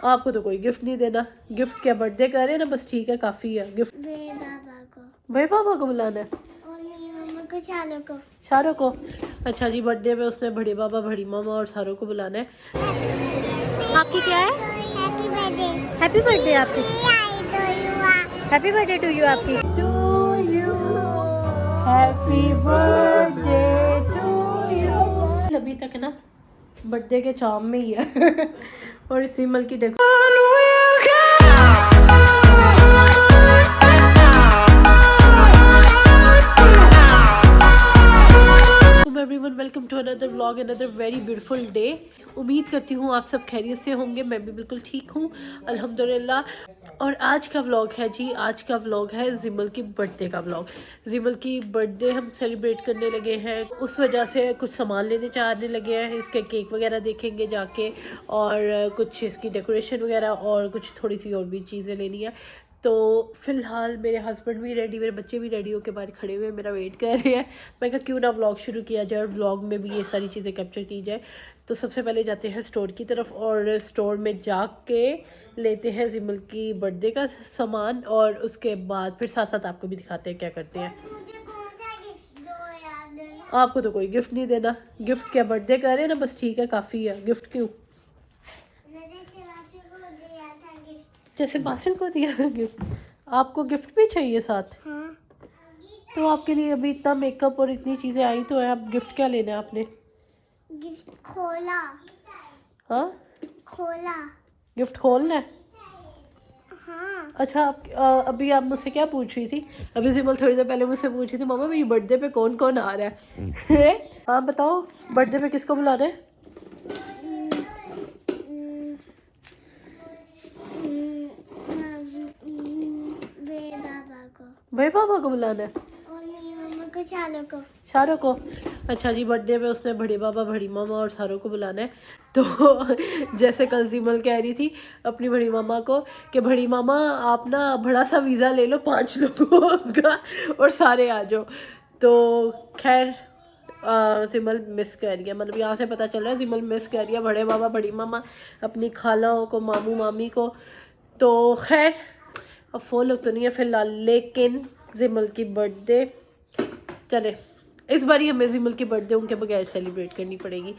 आपको तो कोई गिफ्ट नहीं देना। गिफ्ट क्या, बर्थडे कर रहे हैं ना, बस ठीक है, काफ़ी है गिफ्ट। भाई पापा को बुलाना है को शाहरुख को। अच्छा जी, बर्थडे में उसने बड़े पापा, बड़ी मामा और शाहरुख को बुलाना है। आपकी क्या है? Happy birthday. हैप्पी बर्थडे आपकी। हैप्पी बर्थडे टू यू आपकी। To you happy birthday to you. अभी तक ना बर्थडे के चाम में ही है और सिमल की डेको। Everyone, welcome to another vlog, another very beautiful day. उम्मीद करती हूँ आप सब खैरियत से होंगे। मैं भी बिल्कुल ठीक हूँ अल्हम्दुलिल्लाह। और आज का व्लॉग है जी, आज का व्लॉग है जिमल की बर्थडे का व्लॉग। जिमल की बर्थडे हम सेलिब्रेट करने लगे हैं, उस वजह से कुछ सामान लेने चाहने लगे हैं। इसके केक वगैरह देखेंगे जाके, और कुछ इसकी डेकोरेशन वगैरह, और कुछ थोड़ी सी और भी चीज़ें लेनी है। तो फ़िलहाल मेरे हस्बैंड भी रेडी, मेरे बच्चे भी रेडी होकर बाहर खड़े हुए मेरा वेट कर रहे हैं। मैं कहा क्यों ना व्लॉग शुरू किया जाए और व्लॉग में भी ये सारी चीज़ें कैप्चर की जाए। तो सबसे पहले जाते हैं स्टोर की तरफ, और स्टोर में जाके लेते हैं जिमल की बर्थडे का सामान, और उसके बाद फिर साथ साथ आपको भी दिखाते हैं क्या करते हैं। आपको तो कोई गिफ्ट नहीं देना। गिफ्ट क्या, बर्थडे कर रहे हैं ना, बस ठीक है, काफ़ी है। गिफ्ट क्यों? जैसे बासिल को दिया था गिफ्ट, आपको गिफ्ट भी चाहिए साथ? हाँ। तो आपके लिए अभी इतना मेकअप और इतनी चीज़ें आई तो है, अब गिफ्ट क्या लेना है आपने? गिफ्ट खोला। हाँ, खोला। गिफ्ट खोलना है। हाँ। अच्छा, आप अभी आप मुझसे क्या पूछ रही थी? अभी जिमल थोड़ी देर पहले मुझसे पूछ रही थी, मामा मेरी बर्थडे पे कौन कौन आ रहा है हाँ बताओ, बर्थडे पे किसको बुला रहे हैं? भाई पापा को बुलाना है को शाहरुख को। अच्छा जी, बर्थडे में उसने बड़े पापा, बड़ी मामा और शाहरुख को बुलाना है। तो जैसे कल जिमल कह रही थी अपनी बड़ी मामा को कि बड़ी मामा आप ना बड़ा सा वीज़ा ले लो 5 लोगों का और सारे आ जाओ। तो खैर जिमल मिस कर रही है, मतलब यहाँ से पता चल रहा है जिमल मिस कर रही है बड़े पापा, बड़ी मामा, अपनी खालाओं को, मामू मामी को। तो खैर अब वो लोग तो नहीं है फ़िलहाल, लेकिन जिमल की बर्थडे, चले इस बार ही हमें जिमल की बर्थडे उनके बगैर सेलिब्रेट करनी पड़ेगी।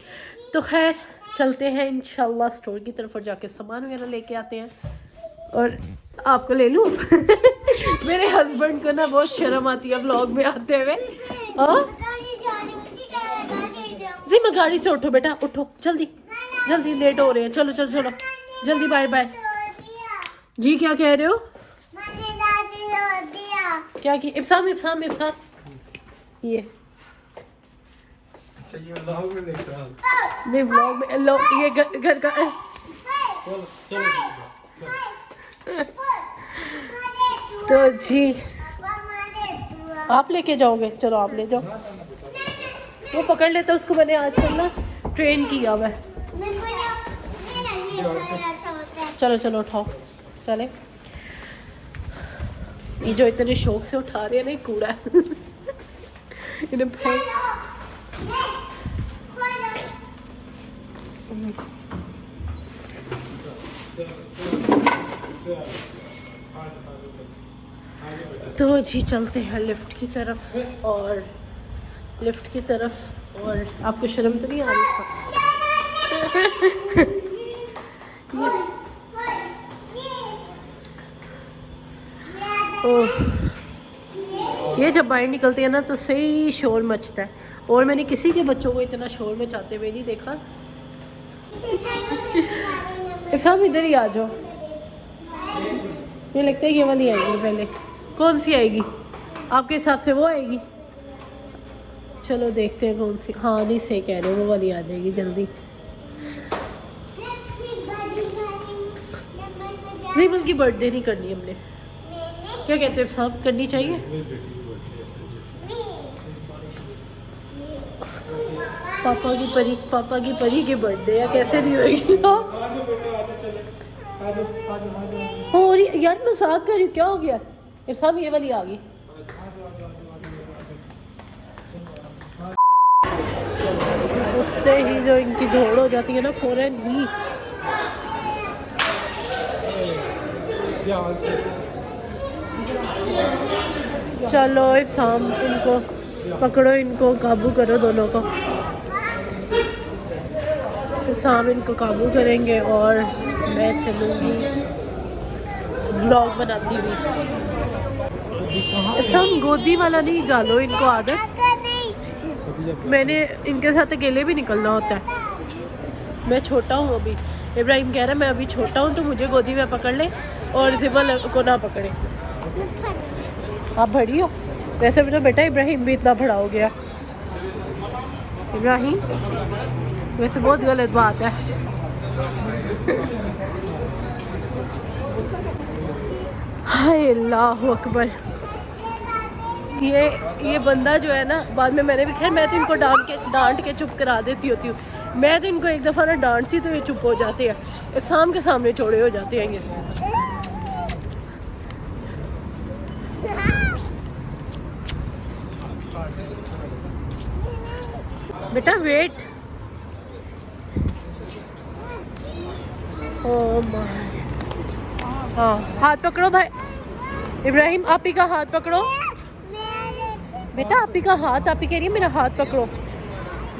तो खैर चलते हैं इंशाल्लाह स्टोर की तरफ और जाके सामान वगैरह लेके आते हैं। और आपको ले लूँ मेरे हस्बैंड को ना बहुत शर्म आती है व्लॉग में आते हुए। हाँ जिमल गाड़ी से उठो बेटा, उठो जल्दी जल्दी, लेट हो रहे हैं। चलो चलो चलो जल्दी, बाय बाय जी। क्या कह रहे हो? क्या की? इब्साम इब्साम इब्साम, ये अच्छा ये व्लॉग में देख रहा हूं। नहीं व्लॉग में लो, ये घर का। चलो चलो तो जी आप लेके जाओगे, चलो आप ले जाओ। वो पकड़ लेते, उसको मैंने आजकल ना ट्रेन किया हुआ है। चलो चलो उठाओ, चले। ये जो इतने शौक से उठा रहे हैं ना, कूड़ा है इन्हें फेंक। तो जी चलते हैं लिफ्ट की तरफ, और लिफ्ट की तरफ। और आपको शर्म तो नहीं आ रही था? ये जब बाहर निकलती है ना तो सही शोर मचता है, और मैंने किसी के बच्चों को इतना शोर मचाते हुए नहीं देखा। सब इधर ही आ जाओ, मुझे लगता है ये वाली आएगी पहले। कौन सी आएगी आपके हिसाब से? वो आएगी, चलो देखते हैं कौन सी। हाँ नहीं सही कह रहे हो, वो वाली आ जाएगी जल्दी। जिमल की बर्थडे नहीं करनी हमने, क्या कहते हैं साहब, करनी चाहिए? पापा की परी की बर्थडे है, कैसे नहीं होगी? और यार मजाक कर रही, क्या हो गया? साहब ये वाली आ गई। उठते ही जो इनकी दौड़ हो जाती है ना फौरन ही। ध्यान से। चलो इब्साम, इनको पकड़ो, इनको काबू करो दोनों को। इब्साम इनको काबू करेंगे और मैं चलूँगी ब्लॉग बनाती हुई। इब्साम गोदी वाला नहीं डालो इनको आदत। मैंने इनके साथ अकेले भी निकलना होता है। मैं छोटा हूँ अभी। इब्राहिम कह रहा है मैं अभी छोटा हूँ तो मुझे गोदी में पकड़ ले और जिमल को ना पकड़े। आप बड़ी हो वैसे भी तो बेटा, इब्राहिम भी इतना बड़ा हो गया। इब्राहिम वैसे बहुत गलत बात है। हाय अल्लाह अकबर। ये बंदा जो है ना, बाद में मैंने भी, खैर मैं तो इनको डांट के चुप करा देती होती हूँ। मैं तो इनको एक दफ़ा ना डांटती तो ये चुप हो जाते हैं, इब्साम के सामने चौड़े हो जाते हैं ये। बेटा वेट। Oh my. हाँ हाथ पकड़ो भाई। इब्राहिम आप ही का हाथ पकड़ो बेटा, आप ही का हाथ। आप ही कह रही है मेरा हाथ पकड़ो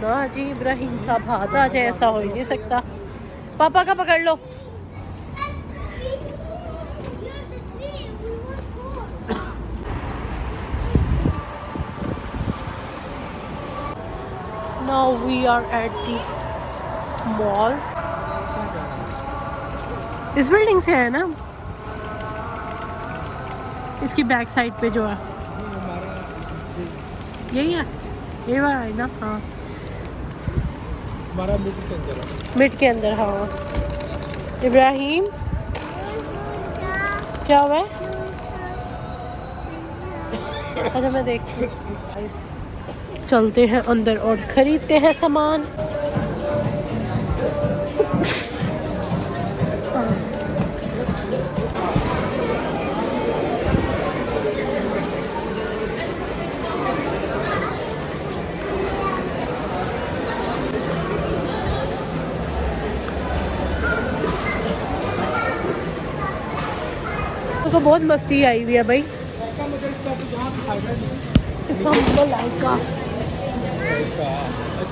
ना जी। इब्राहिम साहब हाथ आ जाए, ऐसा हो ही नहीं सकता। पापा का पकड़ लो। Now we are at the mall. इस बिल्डिंग से है ना, इसकी बैक साइड पे जो है यही है, ये वाला है ना। हाँ हमारा मिड के अंदर है। मिड के अंदर। हाँ इब्राहिम क्या हुआ है? अच्छा मैं देखती हूँ। चलते हैं अंदर और खरीदते हैं सामान। तो बहुत मस्ती आई हुई है भाई।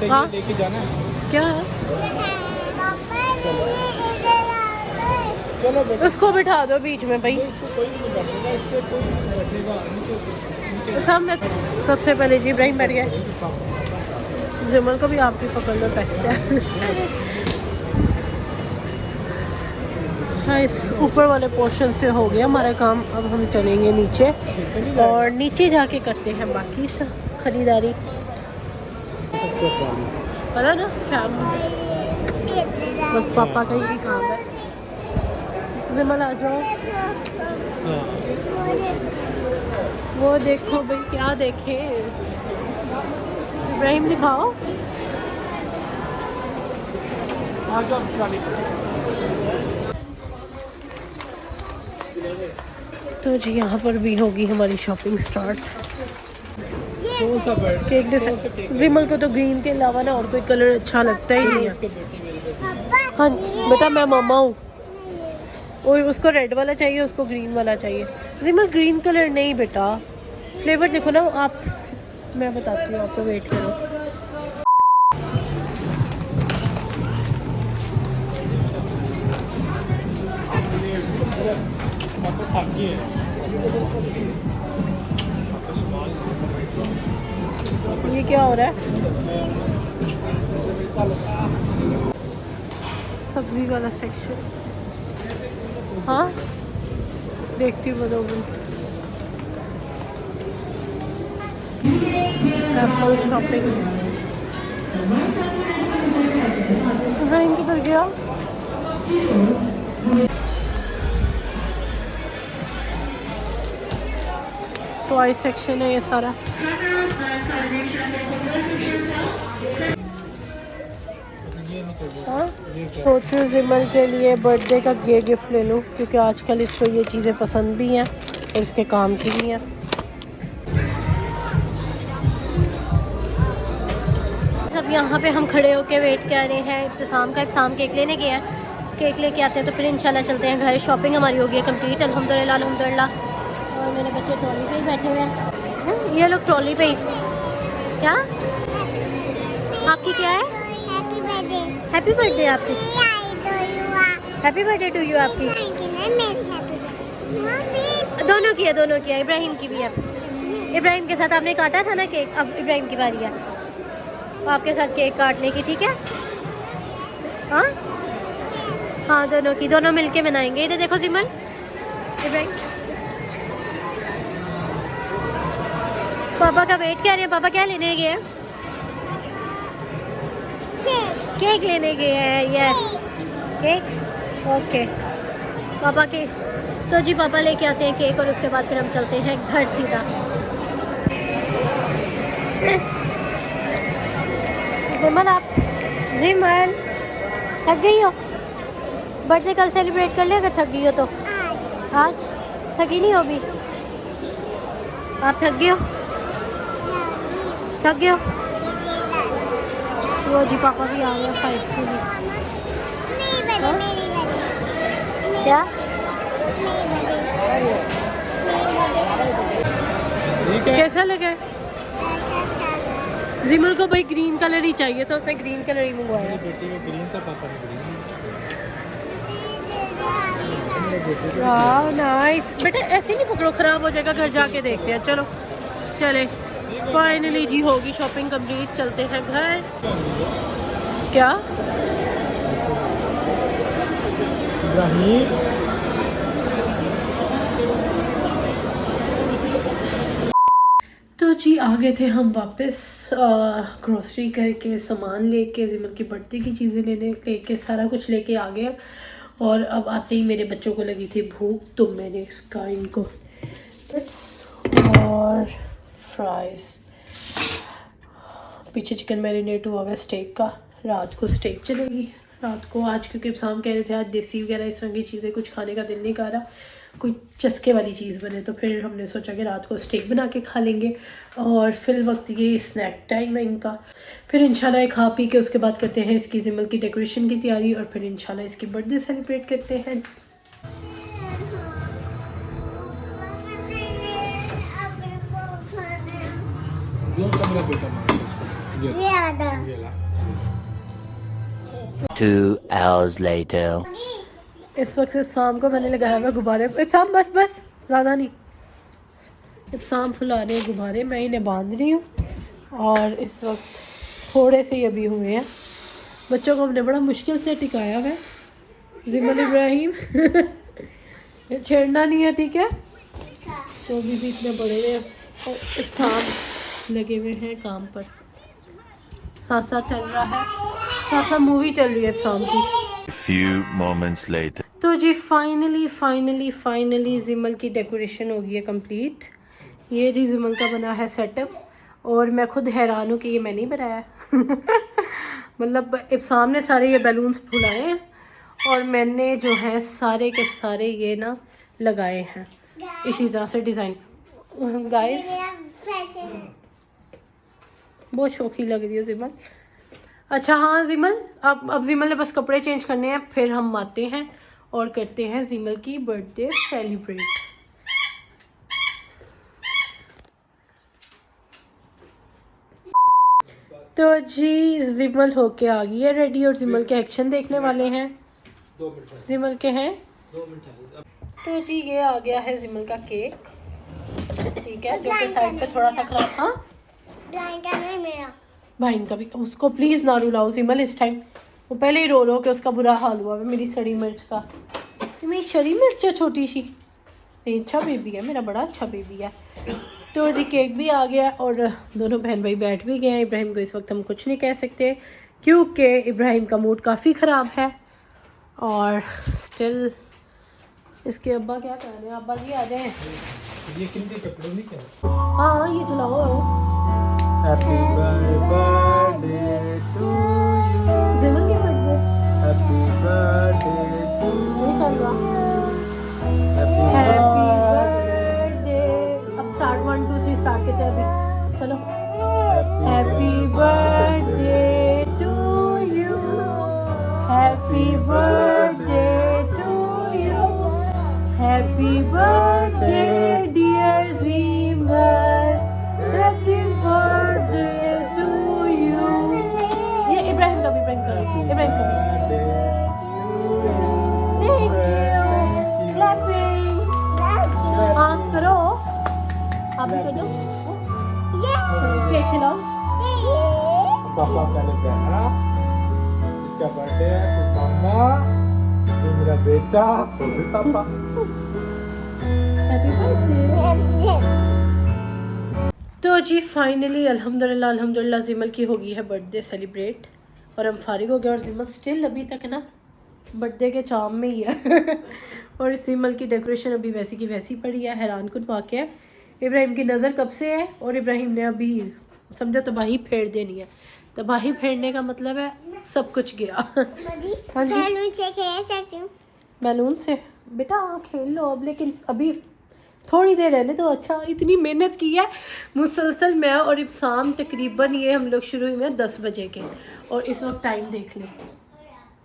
हाँ लेके जाना है। क्या है? चलो बेटा, उसको बिठा दो बीच में भाई। इसको कोई नहीं बैठेगा, इस पे कोई नहीं बैठेगा। सामने सबसे पहले जी इब्राहिम बैठ गया। जमल को भी आप भी पकड़ लो, बेस्ट है। हाँ इस ऊपर वाले पोर्शन से हो गया हमारा काम। अब हम चलेंगे नीचे और नीचे जाके करते हैं बाकी सब खरीदारी, है ना फैमिली। बस पापा का ही काम है। जमल आ जाओ। वो देखो भाई, क्या देखे? इब्राहिम दिखाओ। तो जी यहाँ पर भी होगी हमारी शॉपिंग स्टार्ट। कौन सा बेड? Cake decide. विमल को तो ग्रीन के अलावा ना और कोई कलर अच्छा लगता ही नहीं है। हाँ बेटा मैं मामा हूँ। और उसको रेड वाला चाहिए, उसको ग्रीन वाला चाहिए। विमल ग्रीन कलर नहीं बेटा, फ्लेवर देखो ना आप। मैं बताती हूँ आपको, वेट करो। ये क्या हो रहा है? सब्जी वाला सेक्शन। हाँ देखती हूँ बदोबन। Apple shopping. इब्राहिम किधर गया? टॉय सेक्शन है ये सारा। हाँ सोचो जिमल के लिए बर्थडे का ये गिफ्ट ले लूँ, क्योंकि आजकल इसको ये चीज़ें पसंद भी हैं और इसके काम की भी हैं। सब यहाँ पे हम खड़े होके वेट कर रहे हैं इब्तिसाम का। इब्तिसाम केक लेने गए हैं। केक लेके आते हैं तो फिर इंशाल्लाह चलते हैं घर। शॉपिंग हमारी हो गई है कंप्लीट अल्हम्दुलिल्लाह अल्हम्दुलिल्लाह। और मेरे बच्चे ट्रॉली पे ही बैठे हुए हैं, ये लोग ट्रॉली पे ही। क्या आपकी क्या है? हैप्पी बर्थडे हैप्पी बर्थडे आपकी, हैप्पी बर्थडे टू यू आपकी। दोनों की है, दोनों की है, इब्राहिम की भी है। इब्राहिम के साथ आपने काटा था ना केक, अब इब्राहिम की बारी है आपके साथ केक काटने की, ठीक है? हाँ हाँ, दोनों की, दोनों मिलके मनाएंगे। इधर देखो जिमल, इब्राहिम पापा का वेट कर रहे हैं। पापा क्या लेने गए हैं? केक लेने गए हैं। यस केक, ओके पापा के। तो जी पापा लेके आते हैं केक और उसके बाद फिर हम चलते हैं घर सीधा। जिमल आप, जिमल थक गई हो? बर्थडे कल सेलिब्रेट कर ले अगर थक गई हो तो। आज थकी नहीं हो अभी? आप थक गए हो? थक गए हो? वो जी पापा भी आ गया फाइट के भी। क्या ठीक है। कैसा लगा? जिमल को भाई ग्रीन कलर ही चाहिए तो उसने ग्रीन कलर ही मंगवाया। मेरी बेटी को ग्रीन था, पापा ने ग्रीन। वाह नाइस। बेटा ऐसे नहीं पकड़ो, खराब हो जाएगा, घर जाके देखते हैं। चलो चले, फाइनली जी होगी शॉपिंग कंप्लीट, चलते हैं घर। क्या इब्राहिम तो जी आ गए थे हम वापस ग्रोसरी करके, सामान लेके, जिमल की बर्थडे की चीज़ें लेके सारा कुछ लेके आ गए। और अब आते ही मेरे बच्चों को लगी थी भूख, तो मैंने इसका इनको और फ्राइज़, पीछे चिकन मैरिनेट हुआ हुआ स्टेक का, रात को स्टेक चलेगी रात को आज, क्योंकि शाम कह रहे थे आज देसी वगैरह इस तरह की चीज़ें कुछ खाने का दिल नहीं कर रहा, कोई चस्के वाली चीज़ बने, तो फिर हमने सोचा कि रात को स्टेक बना के खा लेंगे। और फिर वक्त ये स्नैक टाइम है इनका, फिर इंशाल्लाह खा पी के उसके बाद करते हैं इसकी जिमल की डेकोरेशन की तैयारी, और फिर इंशाल्लाह इसकी बर्थडे सेलिब्रेट करते हैं। जो कमरा बेटा ये आधा। ये ला। 2 hours later. इस वक्त शाम को मैंने लगाया हुआ गुब्बारे, शाम बस बस ज़्यादा नहीं, शाम फुला रहे हैं गुब्बारे, मैं इन्हें बांध रही हूँ। और इस वक्त थोड़े से ही अभी हुए हैं, बच्चों को हमने बड़ा मुश्किल से टिकाया है। जिमल इब्राहिम छेड़ना नहीं है, ठीक है? तो भी इतने बड़े हैं और शाम लगे हुए हैं काम पर, साथ साथ चल रहा है, साथ साथ मूवी चल रही है शाम की। Few moments later. तो जी फाइनली जिमल की डेकोरेशन हो गई है कंप्लीट। ये जी जिमल का बना है सेटअप, और मैं खुद हैरान हूँ कि ये मैं नहीं बनाया मतलब इब्साम ने सारे ये बैलून्स फुलाए हैं और मैंने जो है सारे के सारे ये ना लगाए हैं इसी तरह से डिज़ाइन। गाइस बहुत शौकी लग रही है जिमल। अच्छा हाँ जिमल, अब जिमल ने बस कपड़े चेंज करने हैं, फिर हम आते हैं और करते हैं जिमल की बर्थडे सेलिब्रेट। तो जी जिमल होके आ गई है रेडी, और जिमल के एक्शन देखने वाले हैं। 2 मिनट जिमल के हैं 2 मिनट। तो जी ये आ गया है जिमल का केक, ठीक है, जो कि साइड पे थोड़ा सा खराब था। मेरा भाई इनका भी, उसको प्लीज़ ना रुलाओ जिमल इस टाइम, वो पहले ही रो रो के उसका बुरा हाल हुआ है मेरी सड़ी मिर्च का। मेरी सड़ी मिर्च है छोटी सी, नहीं अच्छा बेबी है मेरा, बड़ा अच्छा बेबी है। तो जी केक भी आ गया और दोनों बहन भाई बैठ भी गए हैं। इब्राहिम को इस वक्त हम कुछ नहीं कह सकते क्योंकि इब्राहिम का मूड काफ़ी ख़राब है, और स्टिल इसके अब्बा क्या कर रहे हैं? अब्बा जी आ जाए। ये किंदी कपड़ों नहीं क्या? हाँ ये जलाओ। हैप्पी बर्थडे टू यू, जिमल के बर्थडे हैप्पी बर्थडे टू, नहीं चल रहा। हैप्पी हैप्पी बर्थडे, अब स्टार्ट 1 2 3 स्टार्ट करते हैं अभी, चलो। Happy birthday to you, happy birthday पापा पहले प्यारा, इसका बर्थडे है, फिर मामा, फिर मेरा बेटा, और फिर पापा। तो जी फाइनली अल्हम्दुलिल्लाह जिमल की हो गई है बर्थडे सेलिब्रेट और हम फारिग हो गए और जिमल स्टिल अभी तक ना बर्थडे के चाम में ही है और जिमल की डेकोरेशन अभी वैसी की वैसी पड़ी है। हैरान कुन वाक़या है, इब्राहिम की नज़र कब से है और इब्राहिम ने अभी समझो तबाही फेर देनी है। तबाही फेरने का मतलब है सब कुछ गया। हाँ जी बैलून से खेल सकती हूँ। बैलून से बेटा खेल लो अब, लेकिन अभी थोड़ी देर रहने तो। अच्छा इतनी मेहनत की है मुसलसल मैं और इब्साम, तकरीबन ये हम लोग शुरू हुए हैं 10 बजे के और इस वक्त टाइम देख लें,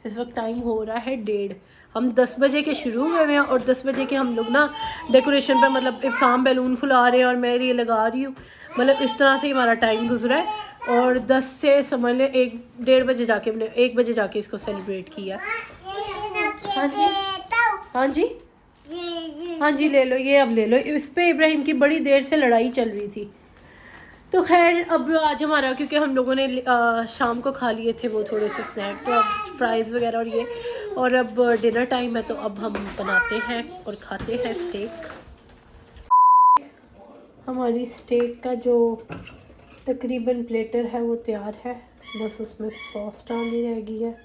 इस वक्त टाइम हो रहा है 1:30। हम 10 बजे के शुरू हुए हैं और 10 बजे के हम लोग ना डेकोरेशन पर मतलब इब्साम बैलून फुला रहे हैं और मैं ये लगा रही हूँ। मतलब इस तरह से हमारा टाइम गुजरा है और 10 से समझ लें 1-1:30 बजे जाके हमने 1 बजे जाके इसको सेलिब्रेट किया। हाँ जी हाँ जी हाँ जी ले लो ये, अब ले लो। इस पे इब्राहिम की बड़ी देर से लड़ाई चल रही थी। तो खैर अब आज हमारा, क्योंकि हम लोगों ने शाम को खा लिए थे वो थोड़े से स्नैक, तो अब फ्राइज़ वगैरह और ये, और अब डिनर टाइम है तो अब हम बनाते हैं और खाते हैं स्टेक। हमारी स्टेक का जो तकरीबन प्लेटर है वो तैयार है, बस उसमें सॉस डालनी रह गई है।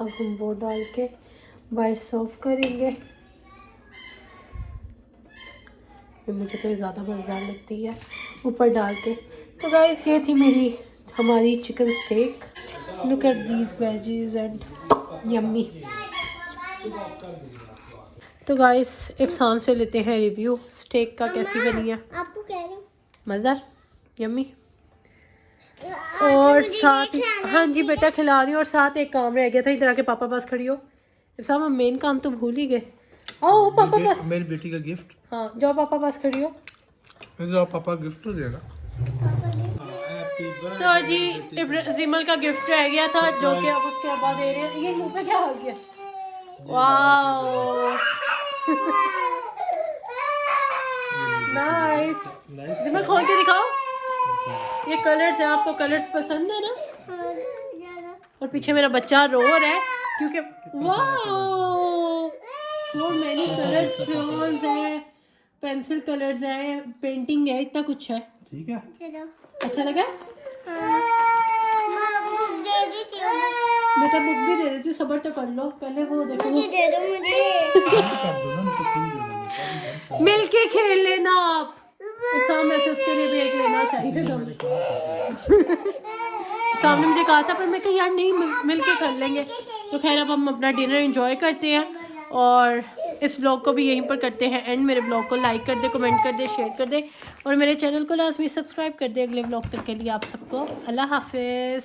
अब हम वो डाल के बाहर सर्व करेंगे। मुझे तो ज़्यादा मज़ेदार लगती है ऊपर डाल के। तो गाइस ये थी हमारी chicken steak. Look at these veggies and yummy. तो गाइस इब्साम से लेते हैं रिव्यू स्टेक का, कैसी बनी है। आपको कह रही हूँ मज़ेदार, यम्मी। और साथ ही हाँ जी बेटा खिला रही हूँ, और साथ एक काम रह गया था। इधर आके पापा पास खड़ी हो। इब्साम हम मेन काम तो भूल ही गए। आओ पापा पास। मेरी बेटी का गिफ्ट। हाँ जाओ पापा पास खड़ी हो। इधर पापा गिफ्ट तो देगा। तो जी जिमल का गिफ्ट रह गया था जो कि अब उसके अब्बा दे रहे हैं। ये मुंह पे क्या हो गया? Wow nice. जिमल खोल के दिखाओ। ये कलर्स हैं, आपको कलर्स पसंद है ना? और पीछे मेरा बच्चा रो रहा है क्योंकि wow so many colours, crayons हैं, पेंसिल कलर्स हैं, पेंटिंग है, इतना कुछ है। ठीक है, अच्छा लगा? दे दीजिए बेटा बुक भी दे देती हूँ, सब्र तो कर लो, पहले वो देखो। मुझे दे दो मुझे। मिलके खेल लेना आप। सामने से उसके लिए भी एक लेना चाहिए था। सामने मुझे कहा था पर मैं कहा यार नहीं मिलके कर लेंगे। तो खैर अब हम अपना डिनर एंजॉय करते हैं और इस व्लॉग को भी यहीं पर करते हैं एंड। मेरे व्लॉग को लाइक कर दे, कमेंट कर दे, शेयर कर दे और मेरे चैनल को लाजमी सब्सक्राइब कर दे। अगले व्लॉग तक के लिए आप सबको अल्लाह हाफिज़।